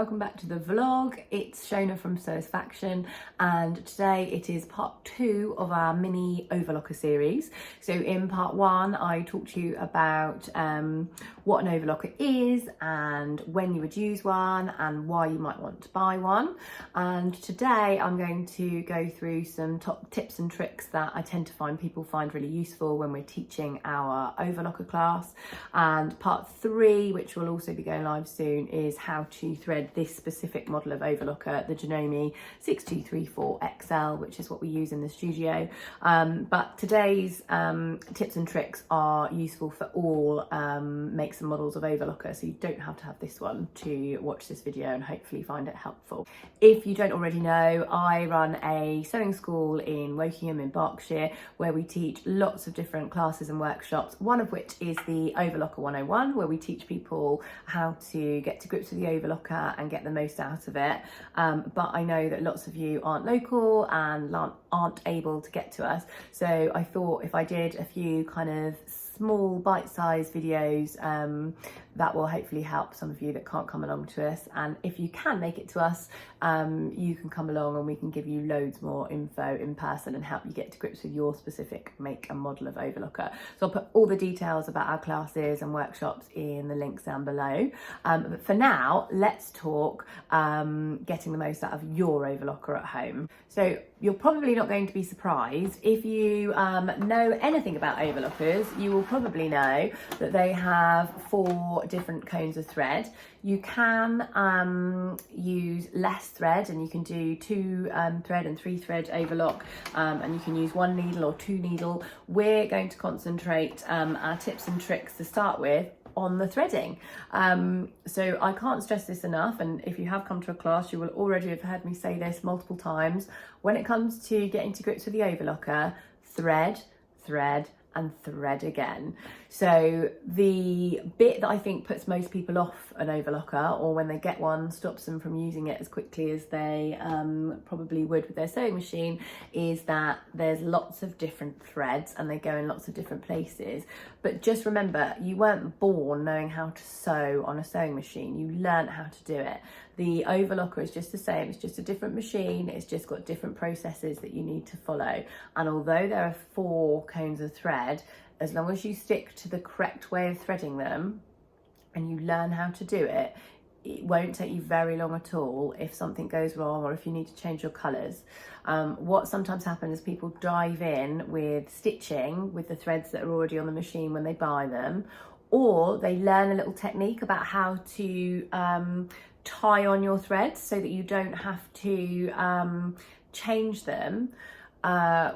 welcome back to the vlog. It's Sheona from Satisfaction, and today it is part 2 of our mini overlocker series. So in part 1 I talked to you about what an overlocker is and when you would use one and why you might want to buy one, and today I'm going to go through some top tips and tricks that I tend to find people find really useful when we're teaching our overlocker class. And part 3, which will also be going live soon, is how to thread this specific model of overlocker, the Janome 6234 XL, which is what we use in the studio. But today's tips and tricks are useful for all makes and models of overlocker, so you don't have to have this one to watch this video and hopefully find it helpful. If you don't already know, I run a sewing school in Wokingham in Berkshire where we teach lots of different classes and workshops, one of which is the Overlocker 101, where we teach people how to get to grips with the overlocker and get the most out of it. But I know that lots of you aren't local and aren't able to get to us, so I thought if I did a few kind of small bite-sized videos that will hopefully help some of you that can't come along to us, and if you can make it to us, you can come along and we can give you loads more info in person and help you get to grips with your specific make and model of overlocker. So I'll put all the details about our classes and workshops in the links down below, but for now let's talk getting the most out of your overlocker at home. So you're probably not going to be surprised if you know anything about overlockers. You will probably know that they have 4 different cones of thread. You can use less thread, and you can do 2 thread and 3 thread overlock, and you can use 1 needle or 2 needle. We're going to concentrate our tips and tricks to start with on the threading. So I can't stress this enough, and if you have come to a class you will already have heard me say this multiple times. When it comes to getting to grips with the overlocker, thread, thread and thread again. So the bit that I think puts most people off an overlocker, or when they get one stops them from using it as quickly as they probably would with their sewing machine, is that there's lots of different threads and they go in lots of different places. But just remember, you weren't born knowing how to sew on a sewing machine, you learnt how to do it. The overlocker is just the same, it's just a different machine, it's just got different processes that you need to follow. And although there are 4 cones of thread, as long as you stick to the correct way of threading them and you learn how to do it, it won't take you very long at all if something goes wrong or if you need to change your colours. What sometimes happens is people dive in with stitching with the threads that are already on the machine when they buy them, or they learn a little technique about how to tie on your threads so that you don't have to change them,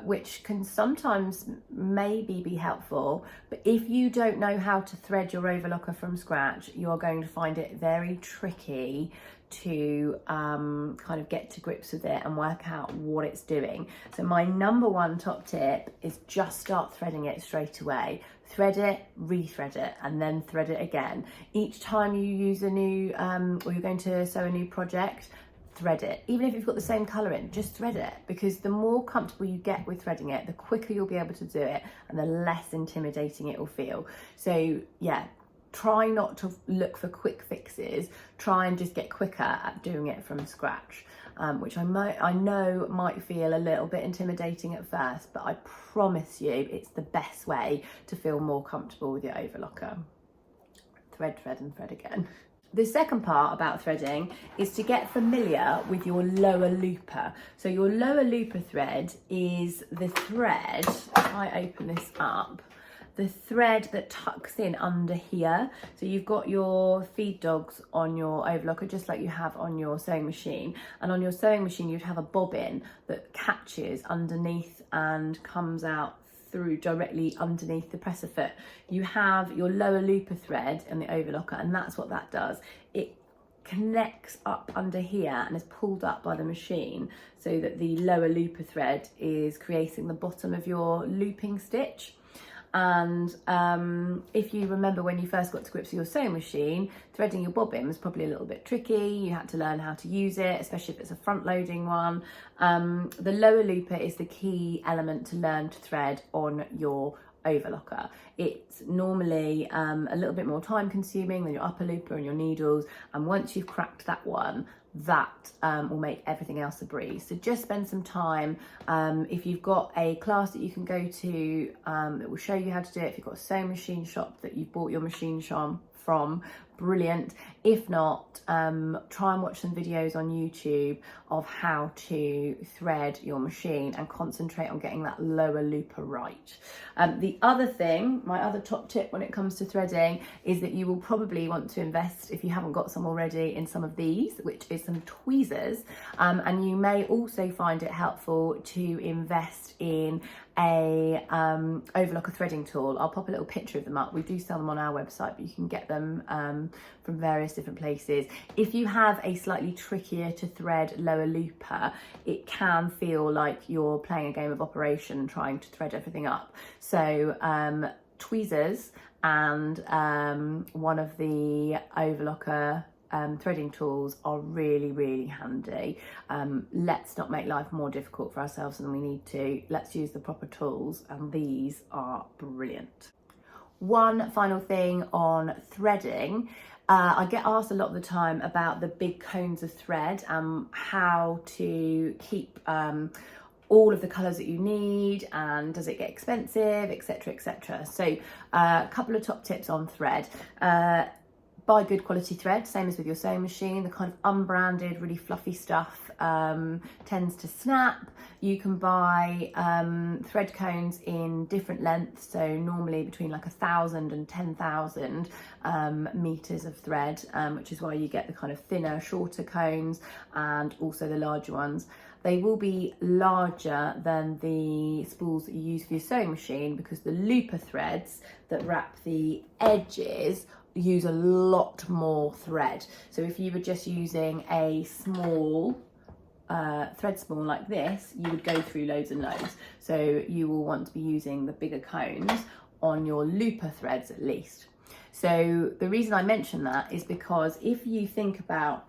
which can sometimes maybe be helpful. But if you don't know how to thread your overlocker from scratch, you're going to find it very tricky to kind of get to grips with it and work out what it's doing. So my number 1 top tip is just start threading it straight away. Thread it, rethread it, and then thread it again. Each time you use a new, or you're going to sew a new project, thread it. Even if you've got the same colour in, just thread it, because the more comfortable you get with threading it, the quicker you'll be able to do it and the less intimidating it will feel. So yeah, try not to look for quick fixes, try and just get quicker at doing it from scratch, which I know might feel a little bit intimidating at first, but I promise you it's the best way to feel more comfortable with your overlocker. Thread, thread and thread again. The second part about threading is to get familiar with your lower looper. So your lower looper thread is the thread, if I open this up, the thread that tucks in under here. So you've got your feed dogs on your overlocker just like you have on your sewing machine, and on your sewing machine you'd have a bobbin that catches underneath and comes out through directly underneath the presser foot. You have your lower looper thread in the overlocker, and that's what that does. It connects up under here and is pulled up by the machine so that the lower looper thread is creating the bottom of your looping stitch. And if you remember when you first got to grips with your sewing machine, threading your bobbin was probably a little bit tricky. You had to learn how to use it, especially if it's a front loading one. The lower looper is the key element to learn to thread on your overlocker. It's normally a little bit more time consuming than your upper looper and your needles, and once you've cracked that one, that will make everything else a breeze. So just spend some time. If you've got a class that you can go to that will show you how to do it, if you've got a sewing machine shop that you've bought your machine from, brilliant. If not, try and watch some videos on YouTube of how to thread your machine and concentrate on getting that lower looper right. The other thing, my other top tip when it comes to threading, is that you will probably want to invest, if you haven't got some already, in some of these, which is some tweezers, and you may also find it helpful to invest in a overlocker threading tool. I'll pop a little picture of them up. We do sell them on our website, but you can get them from various different places. If you have a slightly trickier to thread lower looper, it can feel like you're playing a game of Operation trying to thread everything up. So tweezers and one of the overlocker threading tools are really handy. Let's not make life more difficult for ourselves than we need to. Let's use the proper tools, and these are brilliant. One final thing on threading. I get asked a lot of the time about the big cones of thread and how to keep all of the colours that you need, and does it get expensive, etc, etc. So a couple of top tips on thread. Buy good quality thread, same as with your sewing machine. The kind of unbranded, really fluffy stuff tends to snap. You can buy thread cones in different lengths, so normally between like 1,000 and 10,000 meters of thread, which is why you get the kind of thinner, shorter cones and also the larger ones. They will be larger than the spools that you use for your sewing machine, because the looper threads that wrap the edges use a lot more thread. So if you were just using a small thread spool like this, you would go through loads and loads. So you will want to be using the bigger cones on your looper threads at least. So the reason I mention that is because if you think about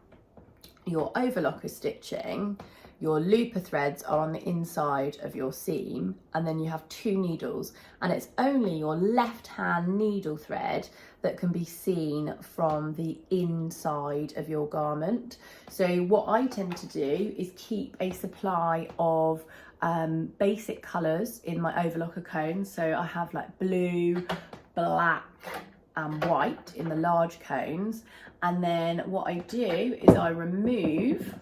your overlocker stitching, your looper threads are on the inside of your seam, and then you have two needles, and it's only your left hand needle thread that can be seen from the inside of your garment. So what I tend to do is keep a supply of basic colours in my overlocker cones. So I have like blue, black and white in the large cones, and then what I do is I remove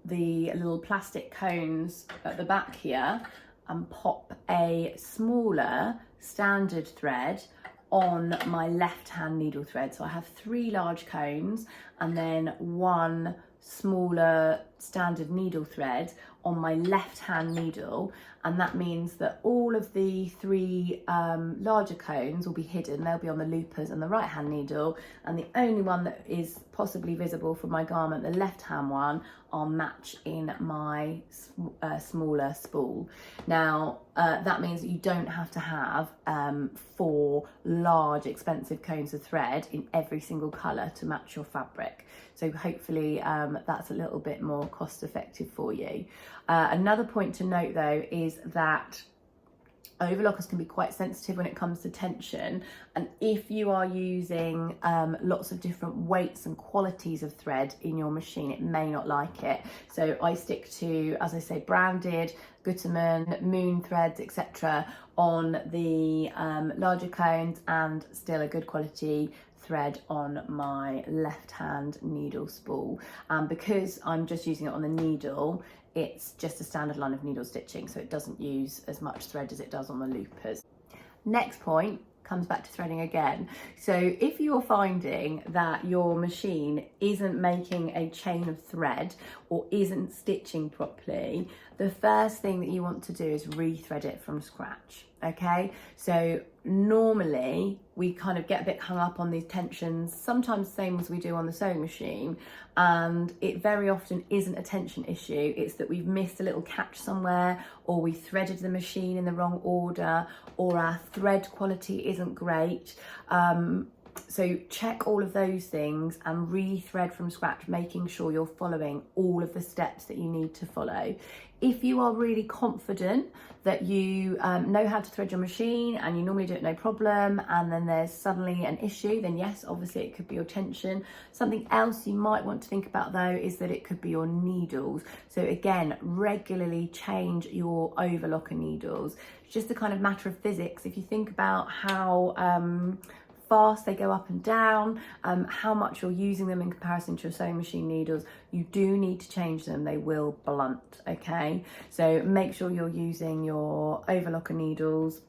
the little plastic cones at the back here and pop a smaller standard thread on my left hand needle thread. So I have 3 large cones and then 1 smaller standard needle thread on my left hand needle, and that means that all of the 3 larger cones will be hidden. They'll be on the loopers and the right hand needle, and the only one that is possibly visible from my garment, the left hand one, I'll match in my smaller spool. Now that means that you don't have to have 4 large expensive cones of thread in every single colour to match your fabric. So hopefully that's a little bit more cost effective for you. Another point to note though is that overlockers can be quite sensitive when it comes to tension, and if you are using lots of different weights and qualities of thread in your machine, it may not like it. So I stick to, as I say, branded Gutermann, Moon threads, etc. on the larger cones, and still a good quality thread on my left hand needle spool. Because I'm just using it on the needle, it's just a standard line of needle stitching, so it doesn't use as much thread as it does on the loopers. Next point comes back to threading again. So if you're finding that your machine isn't making a chain of thread or isn't stitching properly, the first thing that you want to do is rethread it from scratch. Okay, so normally we kind of get a bit hung up on these tensions, sometimes the same as we do on the sewing machine, and it very often isn't a tension issue. It's that we've missed a little catch somewhere, or we threaded the machine in the wrong order, or our thread quality isn't great. So check all of those things and rethread from scratch, making sure you're following all of the steps that you need to follow. If you are really confident that you know how to thread your machine and you normally do it no problem, and then there's suddenly an issue, then yes, obviously it could be your tension. Something else you might want to think about though is that it could be your needles. So again, regularly change your overlocker needles. It's just a kind of matter of physics. If you think about how fast they go up and down, how much you're using them in comparison to your sewing machine needles, you do need to change them. They will blunt, okay? So make sure you're using your overlocker needles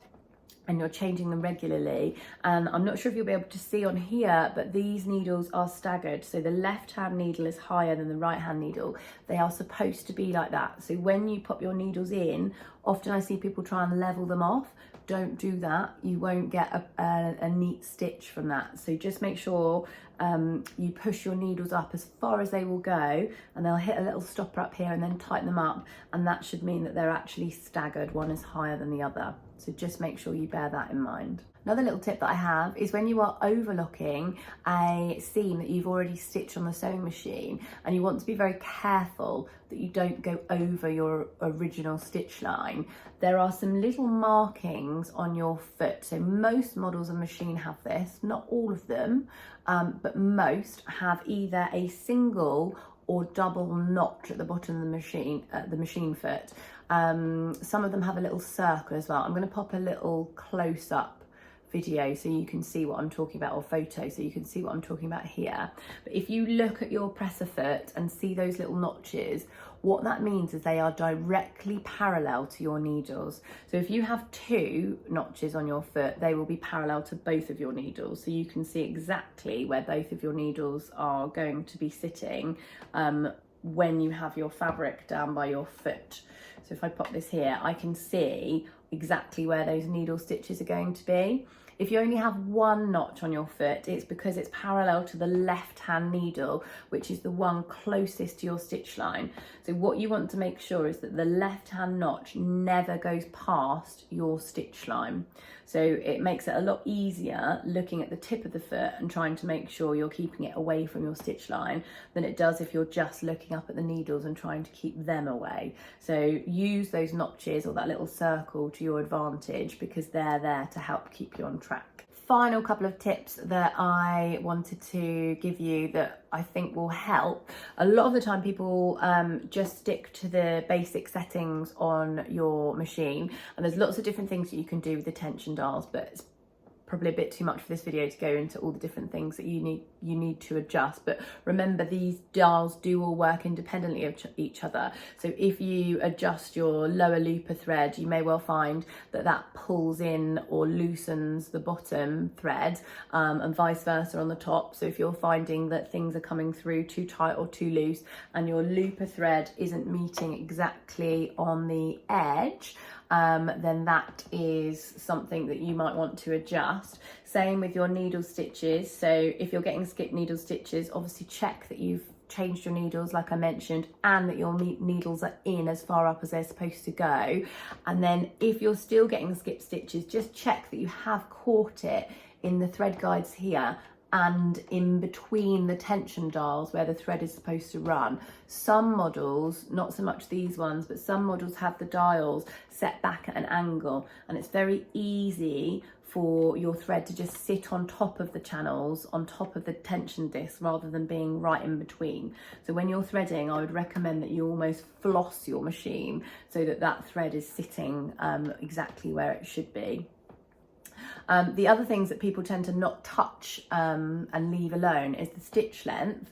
and you're changing them regularly. And I'm not sure if you'll be able to see on here, but these needles are staggered. So the left-hand needle is higher than the right-hand needle. They are supposed to be like that. So when you pop your needles in, often I see people try and level them off. Don't do that. You won't get a neat stitch from that. So just make sure you push your needles up as far as they will go, and they'll hit a little stopper up here and then tighten them up. And that should mean that they're actually staggered. One is higher than the other. So just make sure you bear that in mind. Another little tip that I have is when you are overlocking a seam that you've already stitched on the sewing machine, and you want to be very careful that you don't go over your original stitch line, there are some little markings on your foot. So most models of machine have this, not all of them, but most have either a single or double notch at the bottom of the machine foot. Some of them have a little circle as well. I'm going to pop a little close-up video so you can see what I'm talking about, or photo so you can see what I'm talking about here. But if you look at your presser foot and see those little notches, what that means is they are directly parallel to your needles. So if you have 2 notches on your foot, they will be parallel to both of your needles. So you can see exactly where both of your needles are going to be sitting when you have your fabric down by your foot. So if I pop this here, I can see exactly where those needle stitches are going to be. If you only have 1 notch on your foot, it's because it's parallel to the left-hand needle, which is the one closest to your stitch line. So what you want to make sure is that the left-hand notch never goes past your stitch line. So it makes it a lot easier looking at the tip of the foot and trying to make sure you're keeping it away from your stitch line than it does if you're just looking up at the needles and trying to keep them away. So use those notches or that little circle to your advantage, because they're there to help keep you on track. Final couple of tips that I wanted to give you that I think will help. A lot of the time people just stick to the basic settings on your machine, and there's lots of different things that you can do with the tension dials, but it's probably a bit too much for this video to go into all the different things that you need to adjust. But remember, these dials do all work independently of each other. So if you adjust your lower looper thread, you may well find that that pulls in or loosens the bottom thread, and vice versa on the top. So if you're finding that things are coming through too tight or too loose and your looper thread isn't meeting exactly on the edge, then that is something that you might want to adjust. Same with your needle stitches. So if you're getting skipped needle stitches, obviously check that you've changed your needles like I mentioned, and that your needles are in as far up as they're supposed to go. And then if you're still getting skipped stitches, just check that you have caught it in the thread guides here and in between the tension dials where the thread is supposed to run. Some models, not so much these ones, but some models have the dials set back at an angle, and it's very easy for your thread to just sit on top of the channels, on top of the tension disc, rather than being right in between. So when you're threading, I would recommend that you almost floss your machine so that that thread is sitting exactly where it should be. The other things that people tend to not touch and leave alone is the stitch length.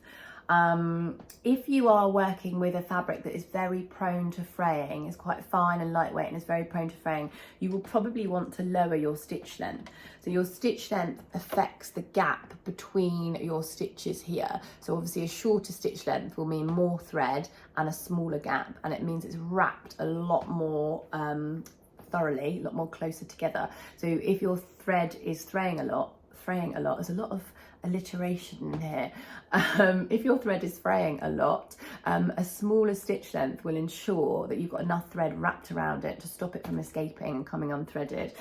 If you are working with a fabric that is very prone to fraying, is quite fine and lightweight and is very prone to fraying, you will probably want to lower your stitch length. So your stitch length affects the gap between your stitches here. So obviously a shorter stitch length will mean more thread and a smaller gap, and it means it's wrapped a lot more thoroughly, a lot more closer together. So if your thread is fraying a lot, there's a lot of alliteration in here. If your thread is fraying a lot, a smaller stitch length will ensure that you've got enough thread wrapped around it to stop it from escaping and coming unthreaded.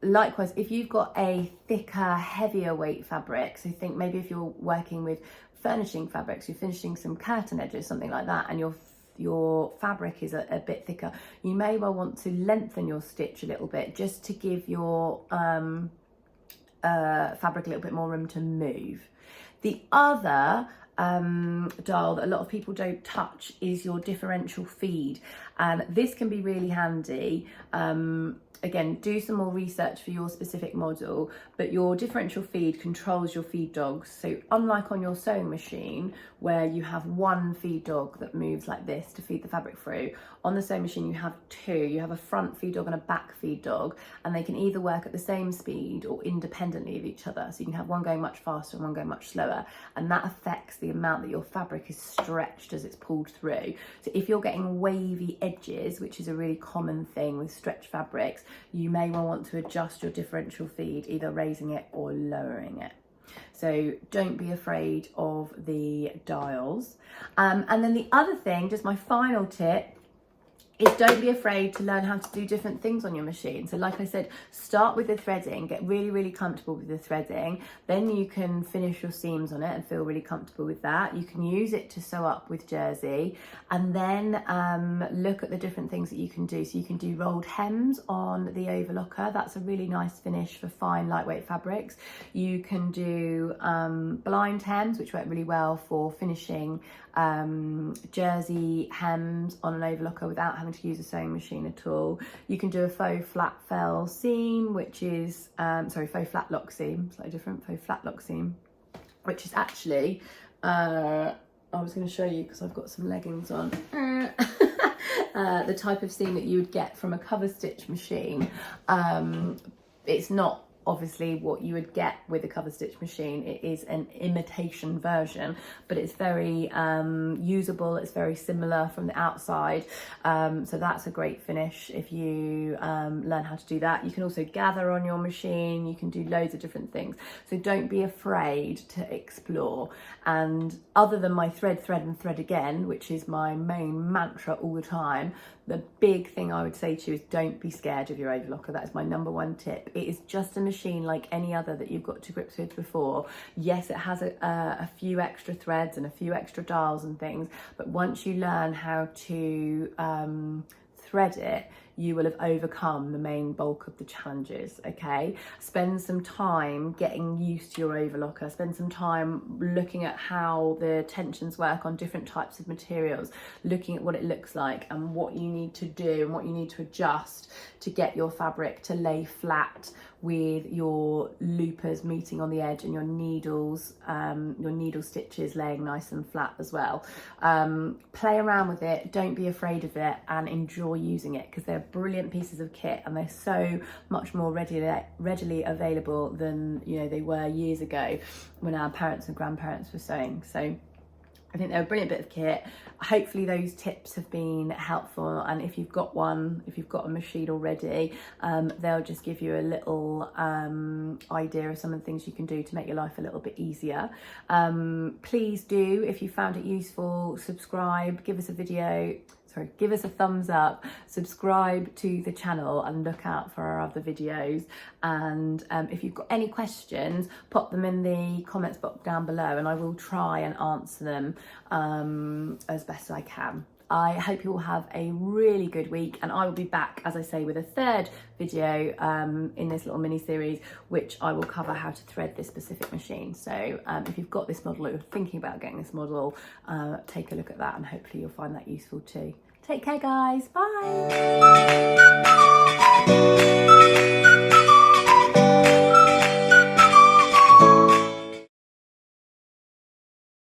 likewise, if you've got a thicker, heavier weight fabric, so think maybe if you're working with furnishing fabrics, you're finishing some curtain edges, something like that, and your fabric is a bit thicker, you may well want to lengthen your stitch a little bit just to give your fabric a little bit more room to move. The other dial that a lot of people don't touch is your differential feed, and this can be really handy. Again, do some more research for your specific model, but your differential feed controls your feed dogs. So unlike on your sewing machine, where you have one feed dog that moves like this to feed the fabric through, on the sewing machine you have two. You have a front feed dog and a back feed dog, and they can either work at the same speed or independently of each other. So you can have one going much faster and one going much slower, and that affects the amount that your fabric is stretched as it's pulled through. So if you're getting wavy edges, which is a really common thing with stretched fabrics, you may well want to adjust your differential feed, either raising it or lowering it. So don't be afraid of the dials. And then the other thing, just my final tip, is don't be afraid to learn how to do different things on your machine. So like I said, start with the threading, get really, really comfortable with the threading. Then you can finish your seams on it and feel really comfortable with that. You can use it to sew up with jersey, and then look at the different things that you can do. So you can do rolled hems on the Overlocker. That's a really nice finish for fine, lightweight fabrics. You can do blind hems, which work really well for finishing jersey hems on an Overlocker without having to use a sewing machine at all. You can do a faux flat fell seam, which is faux flat lock seam, slightly different, faux flat lock seam, which is actually I was going to show you because I've got some leggings on. The type of seam that you would get from a cover stitch machine. It's not obviously what you would get with a cover stitch machine. It is an imitation version, but it's very usable. It's very similar from the outside, so that's a great finish if you learn how to do that. You can also gather on your machine. You can do loads of different things, so don't be afraid to explore. And other than my thread and thread again, which is my main mantra all the time, the big thing I would say to you is don't be scared of your Overlocker. That is my number one tip. It is just a machine like any other that you've got to grips with before. Yes, it has a few extra threads and a few extra dials and things, but once you learn how to thread it, you will have overcome the main bulk of the challenges. Okay, spend some time getting used to your Overlocker. Spend some time looking at how the tensions work on different types of materials, looking at what it looks like and what you need to do and what you need to adjust to get your fabric to lay flat with your loopers meeting on the edge and your needle stitches laying nice and flat as well. Play around with it, don't be afraid of it, and enjoy using it, because they're brilliant pieces of kit and they're so much more readily available than they were years ago when our parents and grandparents were sewing. So I think they're a brilliant bit of kit. Hopefully those tips have been helpful, and if you've got a machine already, they'll just give you a little idea of some of the things you can do to make your life a little bit easier. Please do, if you found it useful, subscribe, give us a thumbs up, subscribe to the channel, and look out for our other videos. And if you've got any questions, pop them in the comments box down below and I will try and answer them as best I can. I hope you all have a really good week, and I will be back, as I say, with a third video in this little mini series, which I will cover how to thread this specific machine. So if you've got this model or you're thinking about getting this model, take a look at that and hopefully you'll find that useful too. Take care, guys. Bye.